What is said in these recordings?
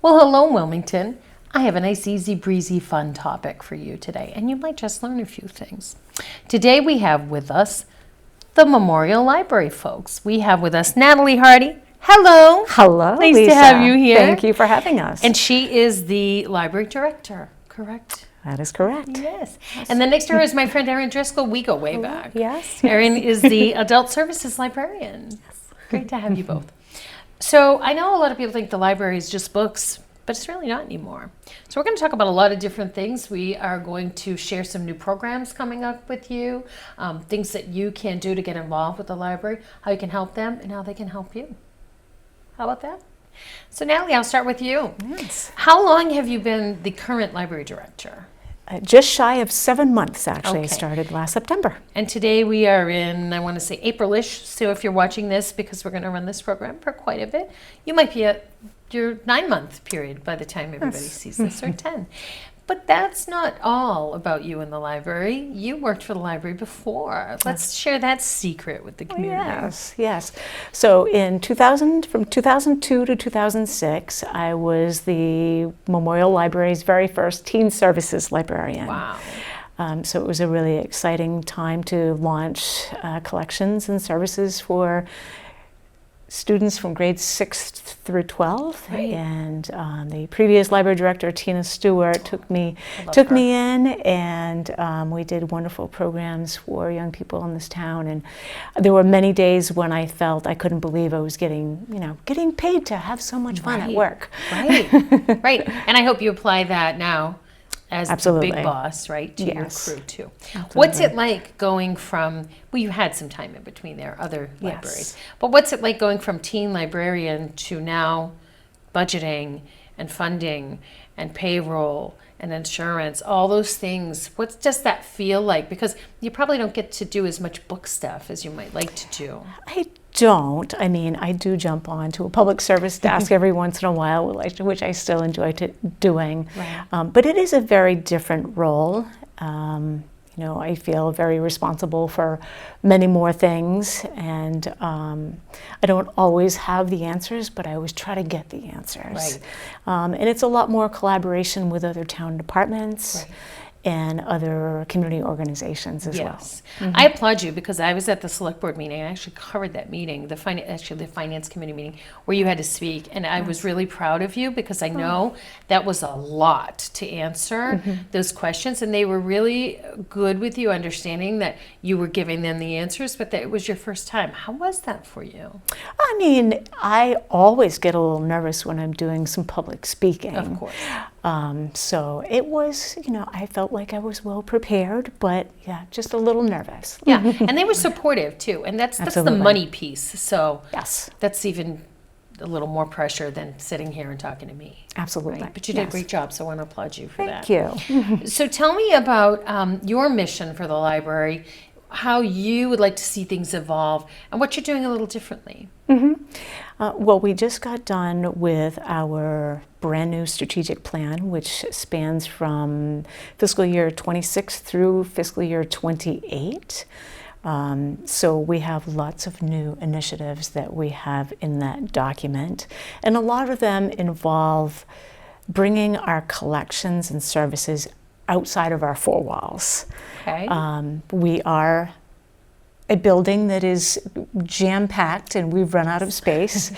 Well, hello, Wilmington. I have a nice, easy, breezy, fun topic for you today, and you might just learn a few things. Today we have with us the Memorial Library folks. We have with us Nathalie Harty. Hello. Hello, Nice Lisa. to have you here. Thank you for having us. And she is the library director, correct? That is correct. Yes. And then next to her is my friend Erin Driscoll. We go way back. Yes. Erin is the adult services librarian. Yes. Great to have you both. So I know a lot of people think the library is just books, but it's really not anymore. So we're going to talk about a lot of different things. We are going to share some new programs coming up with you, things that you can do to get involved with the library, how you can help them, and how they can help you. How about that? So Nathalie, I'll start with you. Yes. How long have you been the current library director? Just shy of 7 months, actually. Okay. I started last September. And today we are in, I want to say April-ish. So if you're watching this, because we're going to run this program for quite a bit, you might be at your 9-month period by the time everybody sees this, or 10. But that's not all about you in the library. You worked for the library before. Let's share that secret with the community. Yes. So in 2000, from 2002 to 2006, I was the Memorial Library's very first teen services librarian. Wow. So it was a really exciting time to launch collections and services for students from grades 6 through 12, right. And the previous library director, Tina Stewart, took me in, and we did wonderful programs for young people in this town. And there were many days when I felt I couldn't believe I was getting paid to have so much fun at work. Right, right. And I hope you apply that now as Absolutely. the big boss, right, to Yes. your crew too. Absolutely. What's it like going from, well, you had some time in between there, other libraries, but what's it like going from teen librarian to now budgeting and funding and payroll and insurance, all those things? What does that feel like? Because you probably don't get to do as much book stuff as you might like to do. I don't. I mean, I do jump on to a public service desk every once in a while, which I still enjoy doing. Right. But it is a very different role. I feel very responsible for many more things, and I don't always have the answers, but I always try to get the answers. Right. And it's a lot more collaboration with other town departments. Right. And other community organizations as well. Mm-hmm. I applaud you, because I was at the select board meeting. I actually covered that meeting, the finance committee meeting, where you had to speak, and I was really proud of you, because I know that was a lot to answer those questions, and they were really good with you, understanding that you were giving them the answers, but that it was your first time. How was that for you? I mean, I always get a little nervous when I'm doing some public speaking. Of course. So it was, I felt like I was well prepared, but yeah, just a little nervous. Yeah, and they were supportive too, and that's the money piece. So yes, that's even a little more pressure than sitting here and talking to me. Absolutely. Right? But you did a great job, so I want to applaud you for that. Thank you. So tell me about your mission for the library, how you would like to see things evolve, and what you're doing a little differently. Well, we just got done with our brand new strategic plan, which spans from fiscal year 26 through fiscal year 28. So we have lots of new initiatives that we have in that document, and a lot of them involve bringing our collections and services outside of our four walls. Okay. We are a building that is jam-packed, and we've run out of space,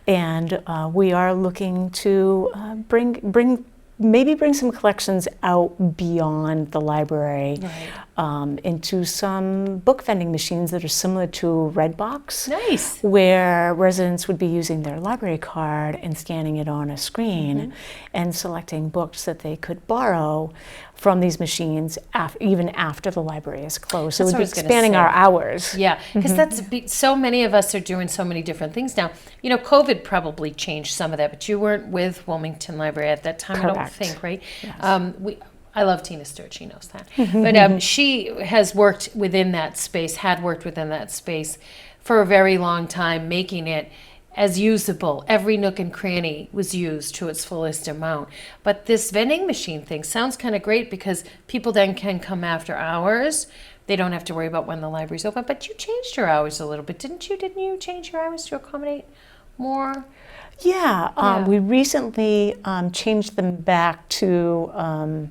and we are looking to bring some collections out beyond the library, into some book vending machines that are similar to Redbox. Nice. Where residents would be using their library card and scanning it on a screen and selecting books that they could borrow from these machines even after the library is closed. So it would be expanding our hours. Yeah, because so many of us are doing so many different things now. COVID probably changed some of that, but you weren't with Wilmington Library at that time. Correct. I don't think, right? Yes. I love Tina Stewart, she knows that. But she has worked within that space, for a very long time, making it as usable. Every nook and cranny was used to its fullest amount. But this vending machine thing sounds kind of great, because people then can come after hours. They don't have to worry about when the library's open. But you changed your hours a little bit, didn't you? Didn't you change your hours to accommodate more? Yeah, we recently changed them back to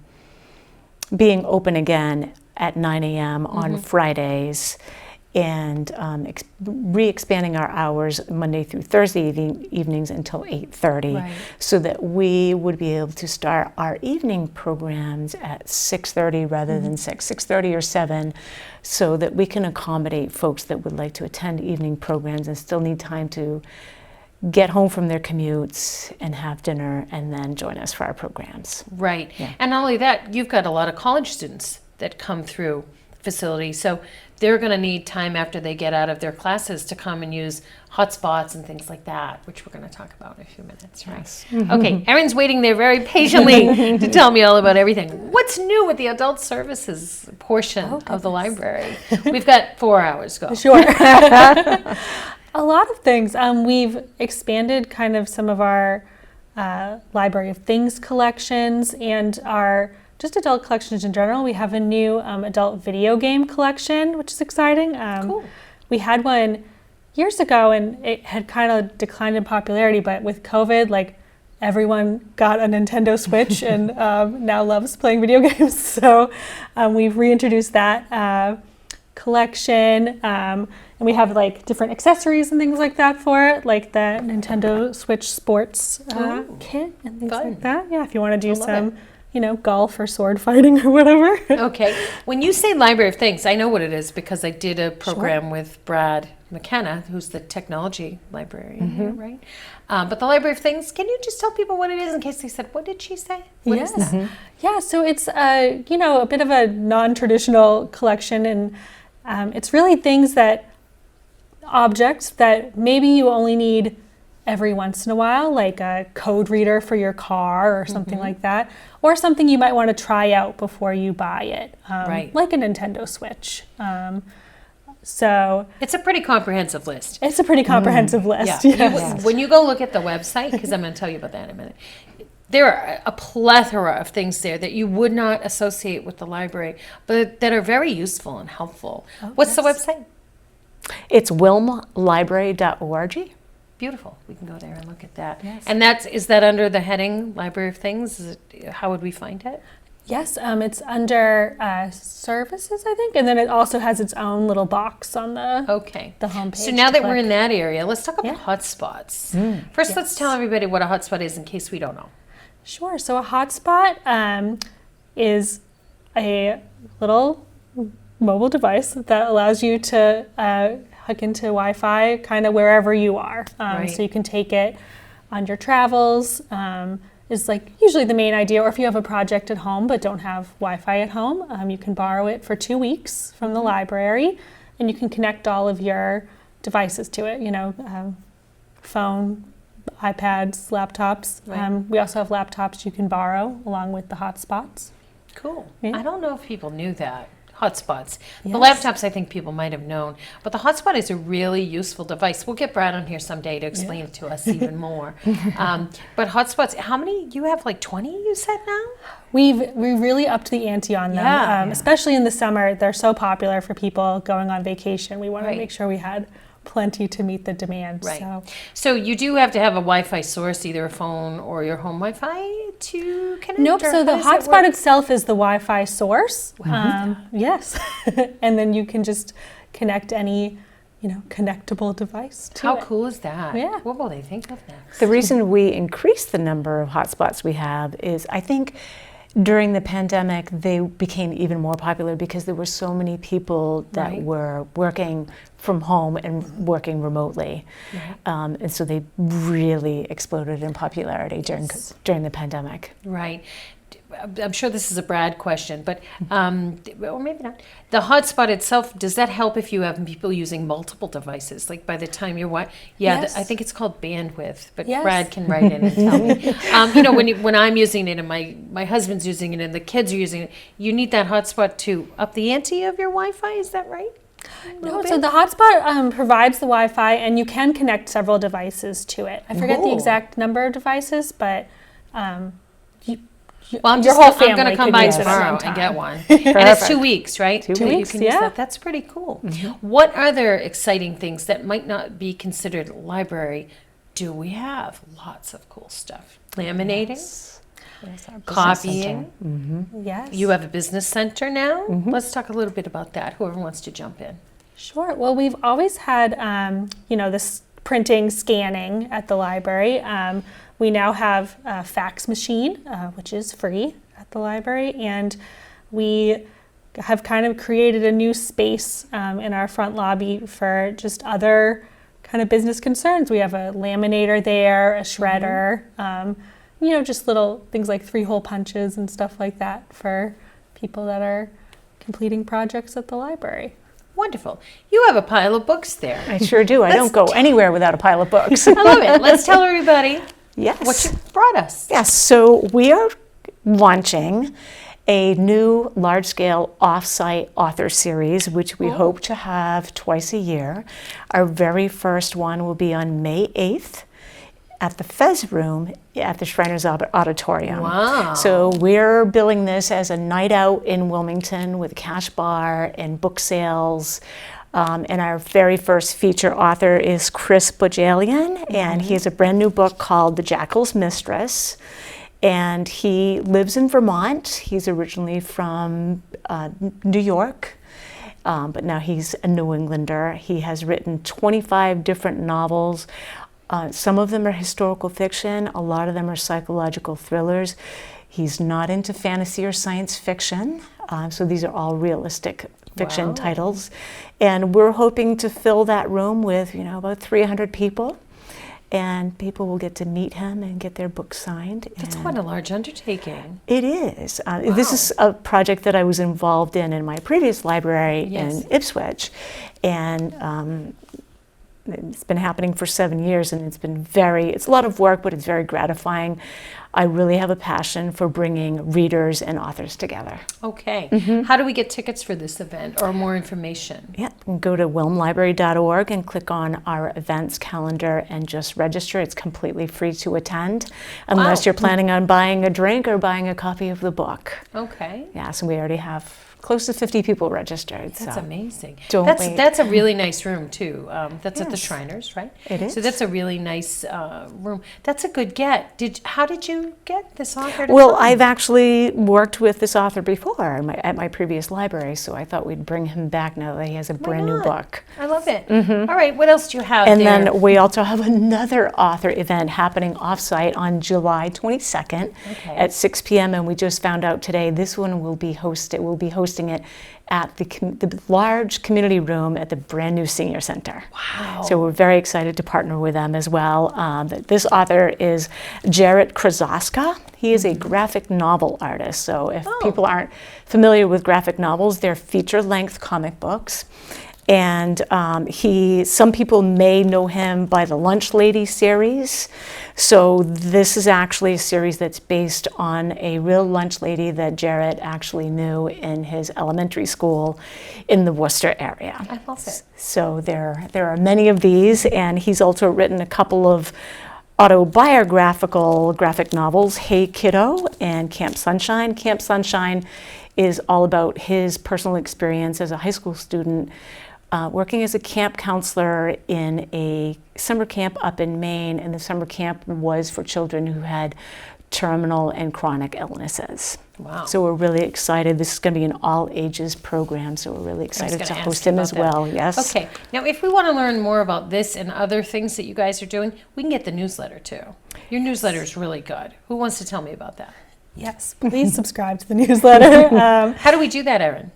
being open again at 9 a.m. on Fridays, and re-expanding our hours Monday through Thursday evenings until 8:30, so that we would be able to start our evening programs at 6:30 rather than 6:30 or 7, so that we can accommodate folks that would like to attend evening programs and still need time to get home from their commutes and have dinner and then join us for our programs. Right. Yeah. And not only that, you've got a lot of college students that come through the facility, so they're going to need time after they get out of their classes to come and use hotspots and things like that, which we're going to talk about in a few minutes, right? Yes. Okay, Erin's waiting there very patiently to tell me all about everything. What's new with the adult services portion of the library? We've got 4 hours. Go. Sure. A lot of things. We've expanded kind of some of our Library of Things collections and our just adult collections in general. We have a new adult video game collection, which is exciting. Cool. We had one years ago and it had kind of declined in popularity, but with COVID, like everyone got a Nintendo Switch and now loves playing video games. So we've reintroduced that collection. And we have like different accessories and things like that for it, like the Nintendo Switch Sports kit and things like that. Yeah, if you want to do some, golf or sword fighting or whatever. Okay. When you say Library of Things, I know what it is because I did a program with Brad McKenna, who's the technology librarian here, right? But the Library of Things, can you just tell people what it is in case they said, what did she say? What is that? Yeah, so it's, a bit of a non-traditional collection, and it's really objects that maybe you only need every once in a while, like a code reader for your car or something like that, or something you might want to try out before you buy it, like a Nintendo Switch. So it's a pretty comprehensive list. It's a pretty comprehensive list. Yeah. Yes. When you go look at the website, because I'm going to tell you about that in a minute, there are a plethora of things there that you would not associate with the library, but that are very useful and helpful. What's the website? It's wilmlibrary.org. Beautiful. We can go there and look at that. Yes. And is that under the heading Library of Things? How would we find it? Yes, it's under services, I think, and then it also has its own little box on the homepage. So now that we're in that area, let's talk about hotspots. First, let's tell everybody what a hotspot is in case we don't know. Sure. So a hotspot is a little mobile device that allows you to hook into Wi-Fi kind of wherever you are. So you can take it on your travels, is like usually the main idea, or if you have a project at home but don't have Wi-Fi at home, you can borrow it for 2 weeks from the library, and you can connect all of your devices to it, phone, iPads, laptops. We also have laptops you can borrow along with the hotspots. Cool. Yeah. I don't know if people knew that. Hotspots. The laptops I think people might have known, but the hotspot is a really useful device. We'll get Brad on here someday to explain it to us even more. But hotspots, how many? You have like 20 you said now? We really upped the ante on them, especially in the summer. They're so popular for people going on vacation. We wanted to make sure we had plenty to meet the demand. Right. So you do have to have a Wi-Fi source, either a phone or your home Wi-Fi to connect? Nope. So the hotspot itself is the Wi-Fi source. Yes. And then you can just connect any, connectable device to How it. cool is that? Yeah. What will they think of next? The reason we increased the number of hotspots we have is, I think, during the pandemic, they became even more popular because there were so many people that were working from home and working remotely. And so they really exploded in popularity during the pandemic. Right. I'm sure this is a Brad question, but or maybe not. The hotspot itself, does that help if you have people using multiple devices? Like by the time you're I think it's called bandwidth, but Brad can write in and tell me. When I'm using it and my husband's using it and the kids are using it, you need that hotspot to up the ante of your Wi-Fi. Is that right? No, so the hotspot provides the Wi-Fi, and you can connect several devices to it. I forget the exact number of devices, but I'm going to come by tomorrow and get one. And it's 2 weeks, right? 2 Till weeks, you can use that. That's pretty cool. What other exciting things that might not be considered library do we have? Lots of cool stuff. Laminating, Yes, our business copying. center. Yes. You have a business center now. Mm-hmm. Let's talk a little bit about that. Whoever wants to jump in. Sure. Well, we've always had, this printing, scanning at the library. We now have a fax machine, which is free at the library, and we have kind of created a new space in our front lobby for just other kind of business concerns. We have a laminator there, a shredder, just little things like 3-hole punches and stuff like that for people that are completing projects at the library. Wonderful. You have a pile of books there. I sure do. I don't go anywhere without a pile of books. I love it. Let's tell everybody Yes. what you brought us. Yes, so we are launching a new large-scale off-site author series, which we hope to have twice a year. Our very first one will be on May 8th at the Fez Room at the Shriners Auditorium. Wow. So we're billing this as a night out in Wilmington with a cash bar and book sales. And our very first feature author is Chris Bohjalian, and he has a brand new book called The Jackal's Mistress. And he lives in Vermont. He's originally from New York, but now he's a New Englander. He has written 25 different novels. Some of them are historical fiction. A lot of them are psychological thrillers. He's not into fantasy or science fiction. So these are all realistic fiction Wow. titles. And we're hoping to fill that room with, about 300 people. And people will get to meet him and get their book signed. That's And quite a large undertaking. it is. This is a project that I was involved in my previous library Yes. in Ipswich. And it's been happening for 7 years, and it's a lot of work, but it's very gratifying. I really have a passion for bringing readers and authors together. Okay. How do we get tickets for this event or more information? Yeah, you can go to wilmlibrary.org and click on our events calendar and just register. It's completely free to attend, unless Wow. you're planning on buying a drink or buying a copy of the book. Okay. Yeah, so we already have close to 50 people registered. That's so amazing. don't That's wait. that's a really nice room too. That's at the Yes. Shriners, right? It is. So that's a really nice room. That's a good get. How did you get this author to Well, come? I've actually worked with this author before at my previous library, so I thought we'd bring him back now that he has a brand new not? book. I love it. All right, what else do you have And there? then we also have another author event happening offsite on July 22nd Okay. at 6 p.m. And we just found out today this one will be hosted. We'll be hosting it at the large community room at the brand new senior center. Wow. So we're very excited to partner with them as well. This author is Jarrett Krasaska. He is a graphic novel artist. So if people aren't familiar with graphic novels, they're feature-length comic books. And some people may know him by the Lunch Lady series. So this is actually a series that's based on a real lunch lady that Jarrett actually knew in his elementary school in the Worcester area. I love it. So there are many of these, and he's also written a couple of autobiographical graphic novels, Hey Kiddo and Camp Sunshine. Camp Sunshine is all about his personal experience as a high school student working as a camp counselor in a summer camp up in Maine, and the summer camp was for children who had terminal and chronic illnesses. Wow. So we're really excited. This is going to be an all ages program, so we're really excited to gonna host ask you him about as that. well. Yes. Okay. Now, if we want to learn more about this and other things that you guys are doing, we can get the newsletter too. Your newsletter is really good. Who wants to tell me about that? Yes, please subscribe to the newsletter How do we do that, Erin?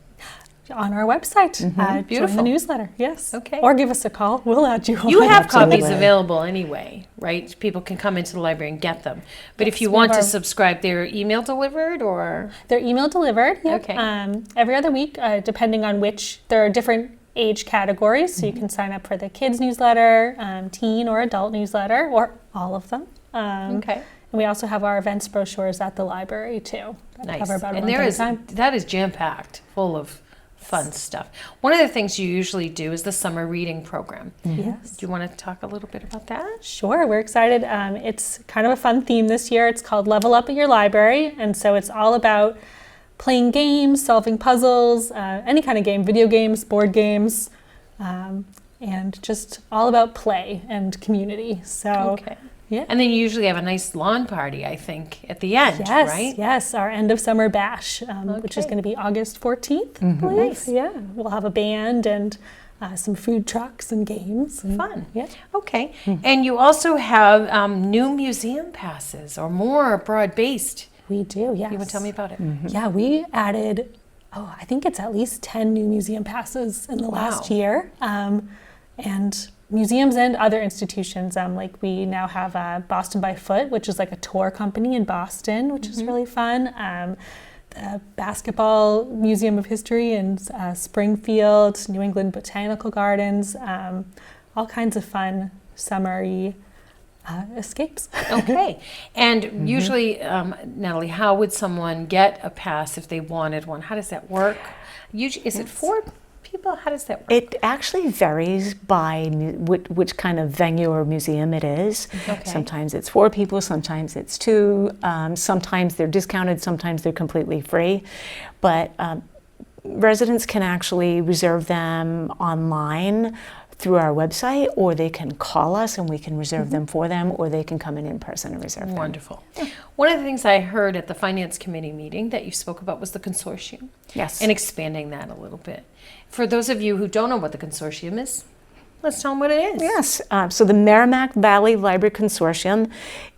on our website. Join Beautiful. the newsletter, yes. Okay. Or give us a call. We'll add you on. You have Absolutely. copies available anyway, right? People can come into the library and get them. But if Yes, you we want have to our- subscribe, they're email delivered or? They're email delivered. Yep. Okay. Every other week, depending on which, there are different age categories. So you can sign up for the kids newsletter, teen or adult newsletter, or all of them. Okay. And we also have our events brochures at the library too. that Nice. cover about a And month there at a is time. that is jam-packed, full of fun stuff. One of the things you usually do is the summer reading program. Yes. Do you want to talk a little bit about that? Sure, we're excited. It's kind of a fun theme this year. It's called Level Up at Your Library. And so it's all about playing games, solving puzzles, any kind of game, video games, board games, and just all about play and community. So, Okay. yeah. And then you usually have a nice lawn party, I think, at the end, Yes, right? yes, our end of summer bash, which is Okay. going to be August 14th, I believe. Nice. Yeah, we'll have a band and some food trucks and games. And, Fun. Yeah. Okay. And you also have new museum passes, or more broad-based. We do, yes. You want to tell me about it? Yeah, we added, I think it's at least 10 new museum passes in the last Wow. year. And museums and other institutions, like we now have Boston by Foot, which is like a tour company in Boston, which is really fun. The Basketball Museum of History in Springfield, New England Botanical Gardens, all kinds of fun summery escapes. Okay. And usually, Nathalie, how would someone get a pass if they wanted one? How does that work? Usually, is it for people? How does that work? It actually varies by which kind of venue or museum it is. Okay. Sometimes it's 4 people, sometimes it's 2. Sometimes they're discounted, sometimes they're completely free. But residents can actually reserve them online through our website, or they can call us and we can reserve them for them, or they can come in person and reserve them. Wonderful. One of the things I heard at the Finance Committee meeting that you spoke about was the consortium. Yes. And expanding that a little bit. For those of you who don't know what the consortium is, let's tell them what it is. Yes. So the Merrimack Valley Library Consortium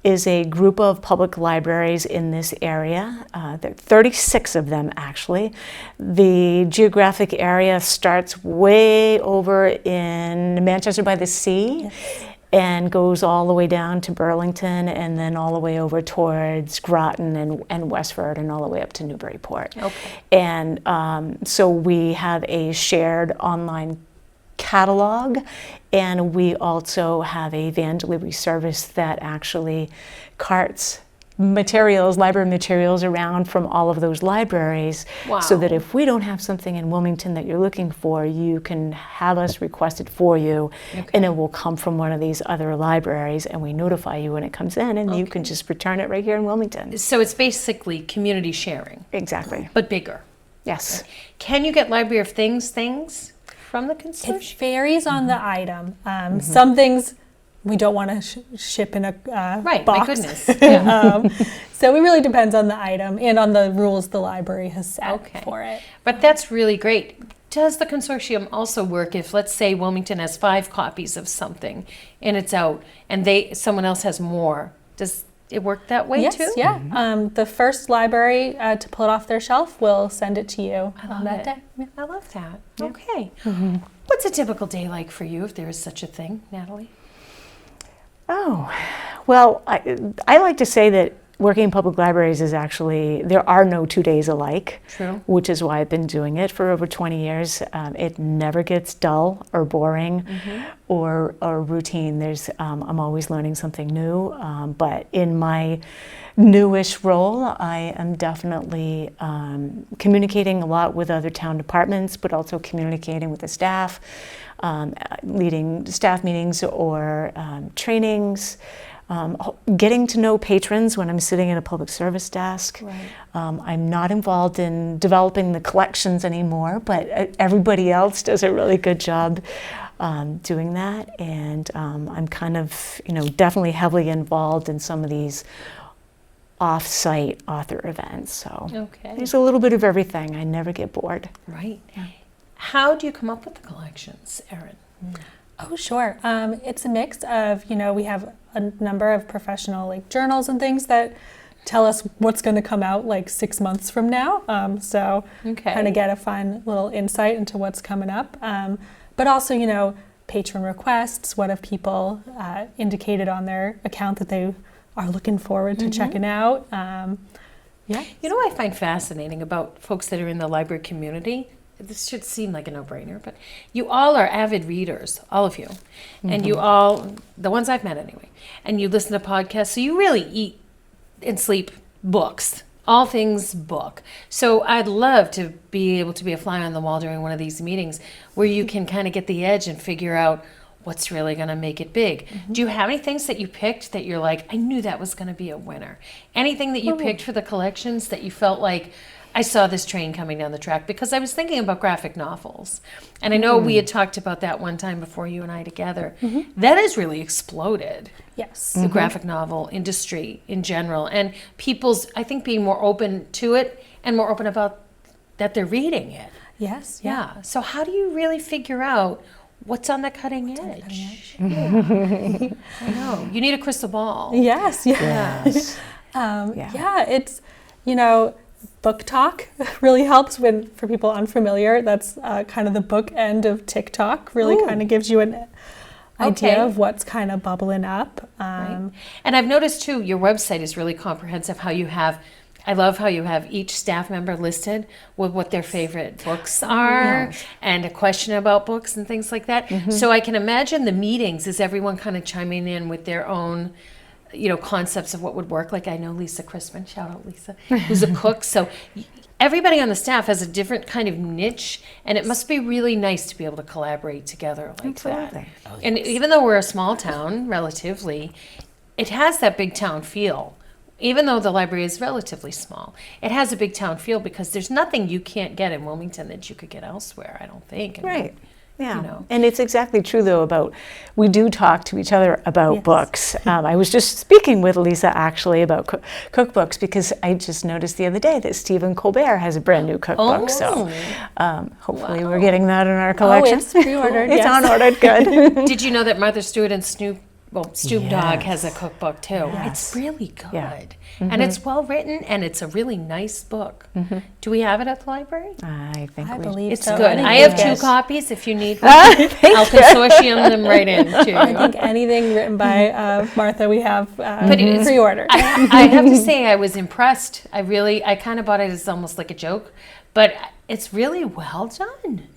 is a group of public libraries in this area. There are 36 of them, actually. The geographic area starts way over in Manchester by the Sea and goes all the way down to Burlington, and then all the way over towards Groton and Westford, and all the way up to Newburyport. Okay. And so we have a shared online catalog, and we also have a van delivery service that actually carts library materials around from all of those libraries. Wow. So that if we don't have something in Wilmington that you're looking for, you can have us request it for you, and it will come from one of these other libraries, and we notify you when it comes in, and you can just return it right here in Wilmington. So it's basically community sharing, Exactly. but bigger. Yes. Can you get Library of Things from the It consortium? varies on the item. Some things we don't want to ship in a Right, box. my goodness. Yeah. So it really depends on the item and on the rules the library has set for it. But that's really great. Does the consortium also work if, let's say, Wilmington has 5 copies of something and it's out, and someone else has more? Does it work that way Yes, too? yeah. The first library to pull it off their shelf will send it to you I on love that it. day. Yeah. I love that. Okay. What's a typical day like for you, if there is such a thing, Nathalie? Oh, well, I like to say that working in public libraries is actually, there are no 2 days alike. True. Which is why I've been doing it for over 20 years. It never gets dull or boring or routine. I'm always learning something new. But in my newish role, I am definitely communicating a lot with other town departments, but also communicating with the staff, leading staff meetings or trainings. Getting to know patrons when I'm sitting at a public service desk. Right. I'm not involved in developing the collections anymore, but everybody else does a really good job doing that. And I'm kind of, definitely heavily involved in some of these off-site author events. So Okay. there's a little bit of everything. I never get bored. Right. How do you come up with the collections, Erin? Oh, sure. It's a mix of, we have a number of professional journals and things that tell us what's going to come out 6 months from now. So Okay. kind of get a fun little insight into what's coming up. But also, patron requests. What have people indicated on their account that they are looking forward to checking out? Yeah. You know what I find fascinating about folks that are in the library community? This should seem like a no-brainer, but you all are avid readers, all of you. And you all, the ones I've met anyway, and you listen to podcasts, so you really eat and sleep books, all things book. So I'd love to be able to be a fly on the wall during one of these meetings where you can kind of get the edge and figure out what's really going to make it big. Do you have any things that you picked that you're like, I knew that was going to be a winner? Anything that you picked for the collections that you felt like, I saw this train coming down the track because I was thinking about graphic novels. And I know we had talked about that one time before, you and I together. That has really exploded, Yes. the graphic novel industry in general. And people's, I think, being more open to it and more open about that they're reading it. Yes. Yeah. So how do you really figure out what's on the cutting edge? Yeah. I know. You need a crystal ball. Yes. Yeah. Yes. Yeah. It's, book talk really helps for people unfamiliar. That's kind of the book end of TikTok. Really kind of gives you an idea of what's kind of bubbling up. Right. And I've noticed too, your website is really comprehensive. I love how you have each staff member listed with what their favorite books are and a question about books and things like that. So I can imagine the meetings is everyone kind of chiming in with their own concepts of what would work. Like I know Lisa Crispin, shout out Lisa, who's a cook. So everybody on the staff has a different kind of niche, and it must be really nice to be able to collaborate together like that. And even though we're a small town, relatively, it has that big town feel. Even though the library is relatively small, it has a big town feel because there's nothing you can't get in Wilmington that you could get elsewhere, I don't think. Right. Yeah. And it's exactly true, though, we do talk to each other about books. I was just speaking with Lisa, actually, about cookbooks because I just noticed the other day that Stephen Colbert has a brand new cookbook. So hopefully we're getting that in our collection. Oh, it's pre-ordered. It's on ordered, good. Did you know that Martha Stewart and Snoop Dogg has a cookbook too. It's really good. Yeah. And it's well written and it's a really nice book. Do we have it at the library? I believe It's so. good. I have 2 copies if you need one. I'll consortium them right in too. I think anything written by Martha we have pre-ordered. I have to say I was impressed. I kind of bought it as almost like a joke, but it's really well done.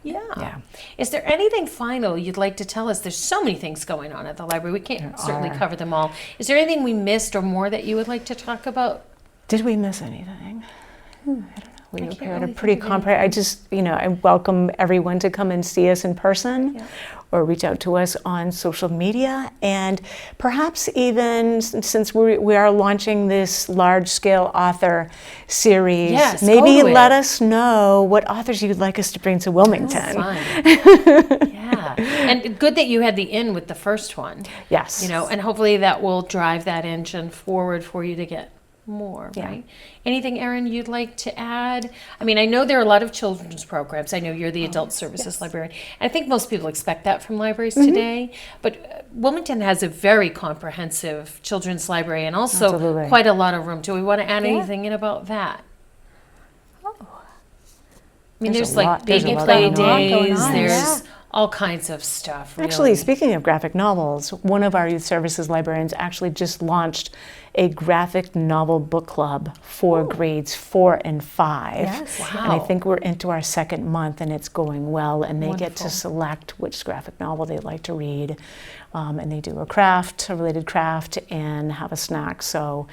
Yeah. Is there anything final you'd like to tell us? There's so many things going on at the library. We can't certainly cover them all. Is there anything we missed or more that you would like to talk about? Did we miss anything? I don't know. We had a pretty comprehensive. I welcome everyone to come and see us in person or reach out to us on social media. And perhaps even since we are launching this large-scale author series, maybe let us know what authors you'd like us to bring to Wilmington. Yeah. And good that you had the in with the first one. Yes. And hopefully that will drive that engine forward for you to get more, right? Anything, Erin, you'd like to add? I mean, I know there are a lot of children's programs. I know you're the adult services librarian. And I think most people expect that from libraries today. But Wilmington has a very comprehensive children's library and also quite a lot of room. Do we want to add anything in about that? I mean, there's like baby play days. There's all kinds of stuff. Really. Actually, speaking of graphic novels, one of our youth services librarians actually just launched a graphic novel book club for grades 4 and 5. Yes. Wow. And I think we're into our 2nd month and it's going well, and they get to select which graphic novel they'd like to read. And they do a related craft, and have a snack. So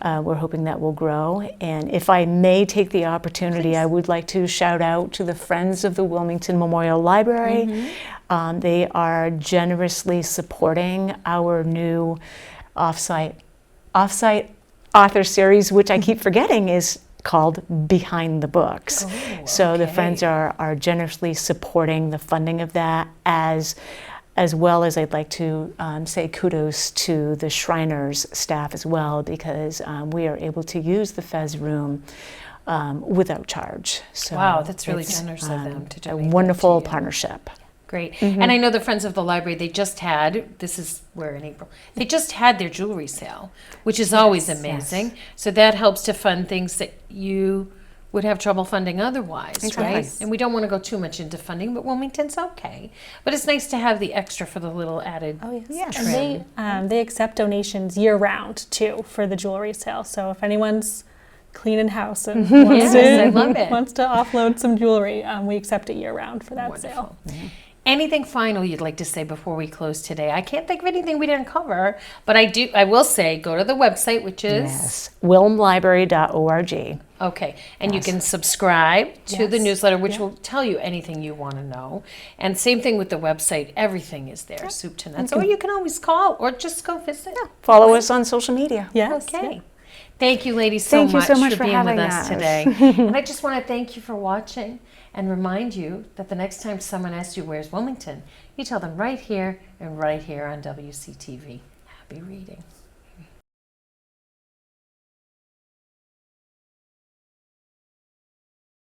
we're hoping that will grow. And if I may take the opportunity, I would like to shout out to the Friends of the Wilmington Memorial Library. They are generously supporting our new offsite author series, which I keep forgetting is called Behind the Books. So the Friends are generously supporting the funding of that, as well as I'd like to say kudos to the Shriners staff as well, because we are able to use the Fez room without charge. So wow, that's really generous of them to donate. A wonderful partnership. Great. And I know the Friends of the Library, we're in April, they just had their jewelry sale, which is always amazing. So that helps to fund things that you would have trouble funding otherwise, right? And we don't want to go too much into funding, but Wilmington's okay. But it's nice to have the extra for the little added trim. And they accept donations year-round, too, for the jewelry sale. So if anyone's cleaning house and wants to offload some jewelry, we accept it year-round for that sale. Anything final you'd like to say before we close today? I can't think of anything we didn't cover, but I will say go to the website, which is wilmlibrary.org. Okay, and you can subscribe to the newsletter, which will tell you anything you want to know. And same thing with the website, everything is there, soup to nuts. Or you can always call or just go visit. Follow us on social media. Yes. Okay. Thank you, ladies, Thank you so much for for being with having us us. today. And I just want to thank you for watching and remind you that the next time someone asks you, where's Wilmington, you tell them right here and right here on WCTV. Happy reading.